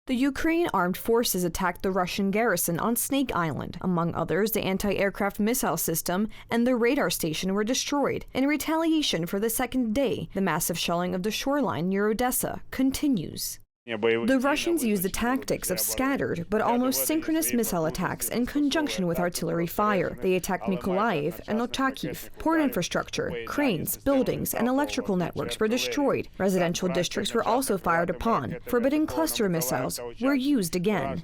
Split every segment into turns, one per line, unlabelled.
The Ukraine armed forces attacked the Russian garrison on Snake Island. Among others, the anti-aircraft missile system and the radar station were destroyed. In retaliation for the second day, the massive shelling of the shoreline near Odessa continues. The Russians used the tactics of scattered but almost synchronous missile attacks in conjunction with artillery fire. They attacked Mykolaiv and Ochakiv. Port infrastructure, cranes, buildings, and electrical networks were destroyed. Residential districts were also fired upon. Forbidden cluster missiles were used again.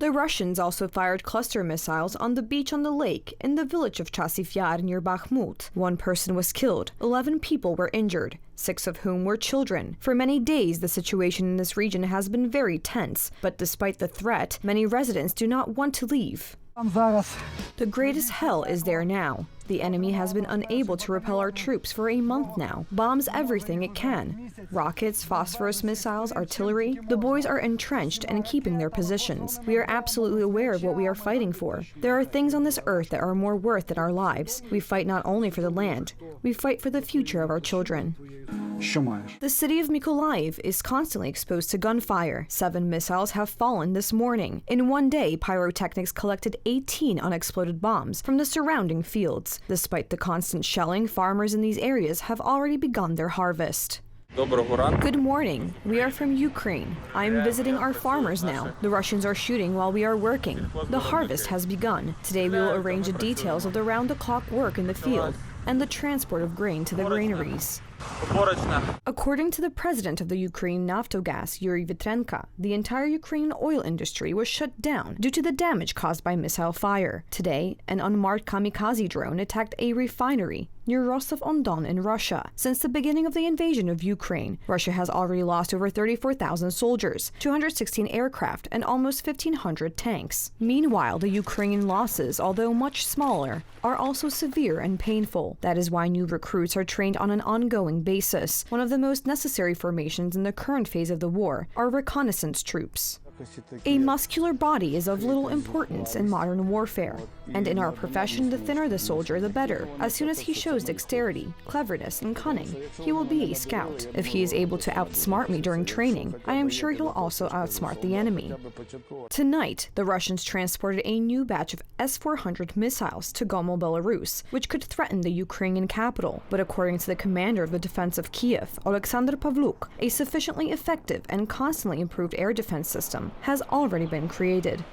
The Russians also fired cluster missiles on the beach on the lake in the village of Chasiv Yar near Bakhmut. One person was killed, 11 people were injured, 6 of whom were children. For many days, the situation in this region has been very tense, but despite the threat, many residents do not want to leave. The greatest hell is there now. The enemy has been unable to repel our troops for a month now. Bombs everything it can. Rockets, phosphorus missiles, artillery. The boys are entrenched and keeping their positions. We are absolutely aware of what we are fighting for. There are things on this earth that are more worth than our lives. We fight not only for the land, we fight for the future of our children. The city of Mykolaiv is constantly exposed to gunfire. 7 missiles have fallen this morning. In one day, pyrotechnics collected 18 unexploded bombs from the surrounding fields. Despite the constant shelling, farmers in these areas have already begun their harvest. Good morning. We are from Ukraine. I'm visiting our farmers now. The Russians are shooting while we are working. The harvest has begun. Today we will arrange the details of the round-the-clock work in the field and the transport of grain to the granaries. According to the president of the Ukraine Naftogaz, Yuri Vitrenko, the entire Ukrainian oil industry was shut down due to the damage caused by missile fire. Today, an unmarked kamikaze drone attacked a refinery near Rostov-on-Don in Russia. Since the beginning of the invasion of Ukraine, Russia has already lost over 34,000 soldiers, 216 aircraft, and almost 1,500 tanks. Meanwhile, the Ukrainian losses, although much smaller, are also severe and painful. That is why new recruits are trained on an ongoing basis. One of the most necessary formations in the current phase of the war are reconnaissance troops. A muscular body is of little importance in modern warfare, and in our profession, the thinner the soldier, the better. As soon as he shows dexterity, cleverness, and cunning, he will be a scout. If he is able to outsmart me during training, I am sure he'll also outsmart the enemy. Tonight, the Russians transported a new batch of S-400 missiles to Gomel, Belarus, which could threaten the Ukrainian capital. But according to the commander of the defense of Kiev, Alexander Pavluk, a sufficiently effective and constantly improved air defense system has already been created.